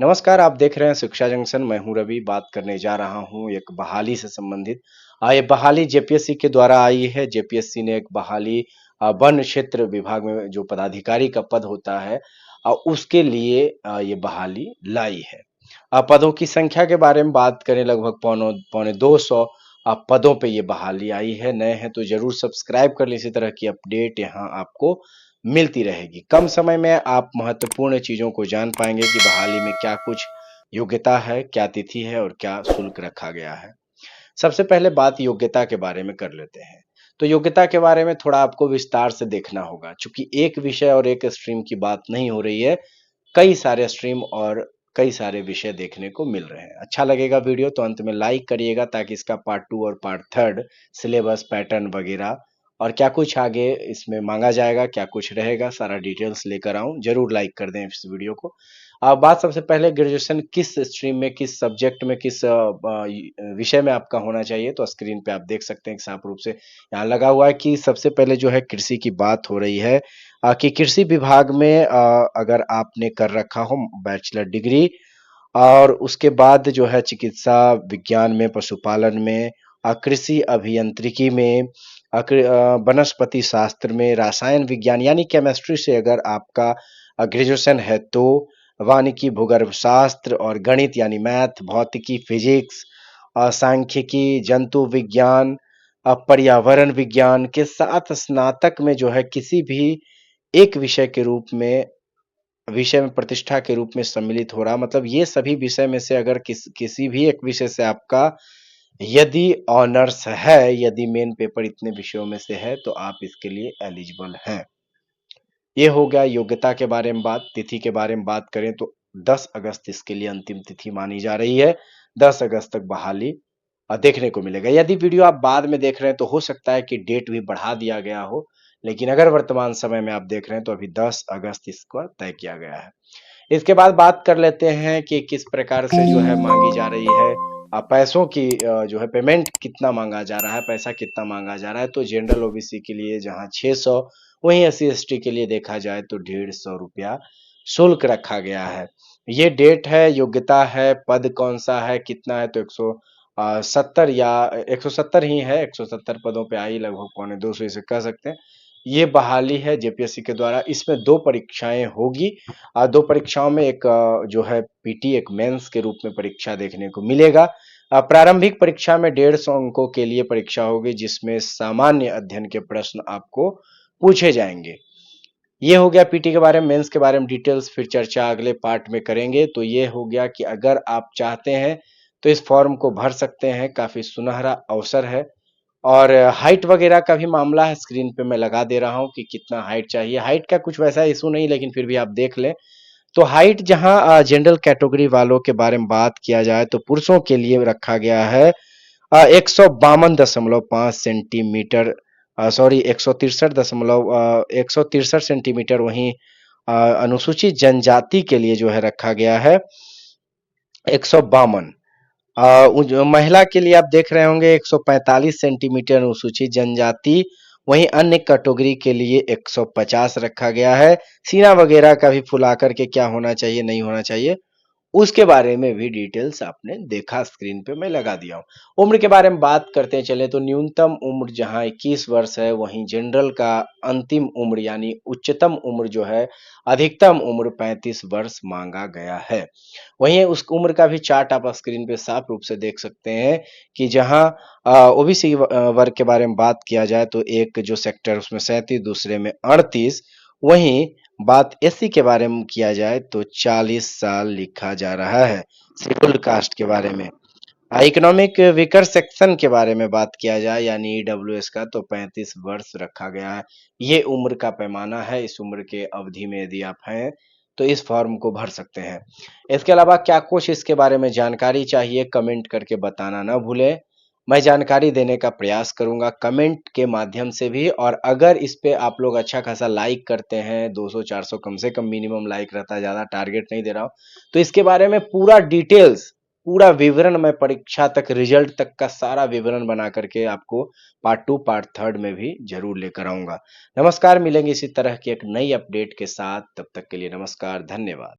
नमस्कार, आप देख रहे हैं शिक्षा जंक्शन। मैं हूं रवि, बात करने जा रहा हूं एक बहाली से संबंधित। ये बहाली जेपीएससी के द्वारा आई है। जेपीएससी ने एक बहाली वन क्षेत्र विभाग में जो पदाधिकारी का पद होता है, उसके लिए ये बहाली लाई है। पदों की संख्या के बारे में बात करें, लगभग पौने पौने 200 पदों पे ये बहाली आई है। नए हैं तो जरूर सब्सक्राइब कर लें, इसी तरह की अपडेट यहाँ आपको मिलती रहेगी। कम समय में आप महत्वपूर्ण चीज़ों को जान पाएँगे कि बहाली में क्या कुछ योग्यता है, क्या तिथि है और क्या शुल्क रखा गया है। सबसे पहले बात योग्यता के बारे में कर लेते हैं। तो योग्यता के बारे में थोड़ा आपको विस्तार से देखना होगा, चूँकि एक विषय और एक स्ट्रीम की बात नहीं हो रही है, कई सारे स्ट्रीम और कई सारे विषय देखने को मिल रहे हैं। अच्छा लगेगा वीडियो तो अंत में लाइक करिएगा, ताकि इसका पार्ट 2 और पार्ट 3 सिलेबस, पैटर्न वगैरह और क्या कुछ आगे इसमें मांगा जाएगा, क्या कुछ रहेगा, सारा डिटेल्स लेकर आऊँ। ज़रूर लाइक कर दें इस वीडियो को। बात सबसे पहले ग्रेजुएशन किस स्ट्रीम में, किस सब्जेक्ट में, किस विषय में आपका होना चाहिए, तो स्क्रीन पे आप देख सकते हैं कि साफ रूप से यहाँ लगा हुआ है कि सबसे पहले जो है कृषि की बात हो रही है। कि कृषि विभाग में अगर आपने कर रखा हो बैचलर डिग्री, और उसके बाद जो है चिकित्सा विज्ञान में, पशुपालन में, कृषि अभियांत्रिकी में, वनस्पति शास्त्र में, रसायन विज्ञान यानी केमिस्ट्री से अगर आपका ग्रेजुएशन है, तो वानिकी, भूगर्भ शास्त्र और गणित यानी मैथ, भौतिकी, फिजिक्स, सांख्यिकी, जंतु विज्ञान, पर्यावरण विज्ञान के साथ स्नातक में जो है किसी भी एक विषय में प्रतिष्ठा के रूप में सम्मिलित हो रहा, मतलब ये सभी विषय में से अगर किसी भी एक विषय से आपका यदि ऑनर्स है, यदि मेन पेपर इतने विषयों में से है, तो आप इसके लिए एलिजिबल हैं। ये हो गया योग्यता के बारे में बात। तिथि के बारे में बात करें तो 10 अगस्त इसके लिए अंतिम तिथि मानी जा रही है। 10 अगस्त तक बहाली देखने को मिलेगा। यदि वीडियो आप बाद में देख रहे हैं तो हो सकता है कि डेट भी बढ़ा दिया गया हो, लेकिन अगर वर्तमान समय में आप देख रहे हैं तो अभी 10 अगस्त इसको तय किया गया है। इसके बाद बात कर लेते हैं कि किस प्रकार से जो है मांगी जा रही है पैसों की, जो है पेमेंट कितना मांगा जा रहा है, पैसा कितना मांगा जा रहा है। तो जनरल ओबीसी के लिए जहां 600, वहीं एससी एसटी के लिए देखा जाए तो 150 रुपया शुल्क रखा गया है। ये डेट है, योग्यता है, पद कौन सा है, कितना है, तो 170 या 170 ही है। 170 पदों पे आई, लगभग पौने 200 इसे कह सकते हैं। ये बहाली है जेपीएससी के द्वारा। इसमें दो परीक्षाएं होगी। दो परीक्षाओं में एक जो है पीटी, एक मेंस के रूप में परीक्षा देखने को मिलेगा। प्रारंभिक परीक्षा में 150 अंकों के लिए परीक्षा होगी, जिसमें सामान्य अध्ययन के प्रश्न आपको पूछे जाएंगे। ये हो गया पीटी के बारे में। मेंस के बारे में डिटेल्स फिर चर्चा अगले पार्ट में करेंगे। तो ये हो गया कि अगर आप चाहते हैं तो इस फॉर्म को भर सकते हैं, काफी सुनहरा अवसर है। और हाइट वगैरह का भी मामला है, स्क्रीन पे मैं लगा दे रहा हूँ कि कितना हाइट चाहिए। हाइट का कुछ वैसा इशू नहीं, लेकिन फिर भी आप देख लें। तो हाइट जहां जनरल कैटेगरी वालों के बारे में बात किया जाए तो पुरुषों के लिए रखा गया है 152.5 सेंटीमीटर, सॉरी 163 सेंटीमीटर। वहीं अनुसूचित जनजाति के लिए जो है रखा गया है 152। महिला के लिए आप देख रहे होंगे 145 सेंटीमीटर अनुसूचित जनजाति। वहीं अन्य कैटेगरी के लिए 150 रखा गया है। सीना वगैरह का भी फुला करके क्या होना चाहिए, नहीं होना चाहिए, उसके बारे में भी डिटेल्स आपने देखा, स्क्रीन पे मैं लगा दिया हूँ। उम्र के बारे में बात करते चले तो न्यूनतम उम्र जहां 21 वर्ष है, वहीं जनरल का अंतिम उम्र यानी उच्चतम उम्र जो है, अधिकतम उम्र 35 वर्ष मांगा गया है। वहीं उस उम्र का भी चार्ट आप स्क्रीन पे साफ रूप से देख सकते हैं कि जहां ओबीसी वर्ग के बारे में बात किया जाए तो एक जो सेक्टर उसमें 37, दूसरे में 38। वहीं बात एससी के बारे में किया जाए तो 40 साल लिखा जा रहा है। शेड्यूल्ड कास्ट के बारे में, इकोनॉमिक वीकर सेक्शन के बारे में बात किया जाए यानी ईडब्ल्यूएस का, तो 35 वर्ष रखा गया है। ये उम्र का पैमाना है। इस उम्र के अवधि में यदि आप हैं तो इस फॉर्म को भर सकते हैं। इसके अलावा क्या कुछ इसके बारे में जानकारी चाहिए, कमेंट करके बताना ना भूलें। मैं जानकारी देने का प्रयास करूंगा कमेंट के माध्यम से भी। और अगर इस पे आप लोग अच्छा खासा लाइक करते हैं, 200-400 कम से कम मिनिमम लाइक रहता है, ज़्यादा टारगेट नहीं दे रहा हूँ, तो इसके बारे में पूरा डिटेल्स, पूरा विवरण, मैं परीक्षा तक, रिजल्ट तक का सारा विवरण बना करके आपको पार्ट 2, पार्ट 3 में भी ज़रूर लेकर आऊँगा। नमस्कार, मिलेंगे इसी तरह की एक नई अपडेट के साथ। तब तक के लिए नमस्कार, धन्यवाद।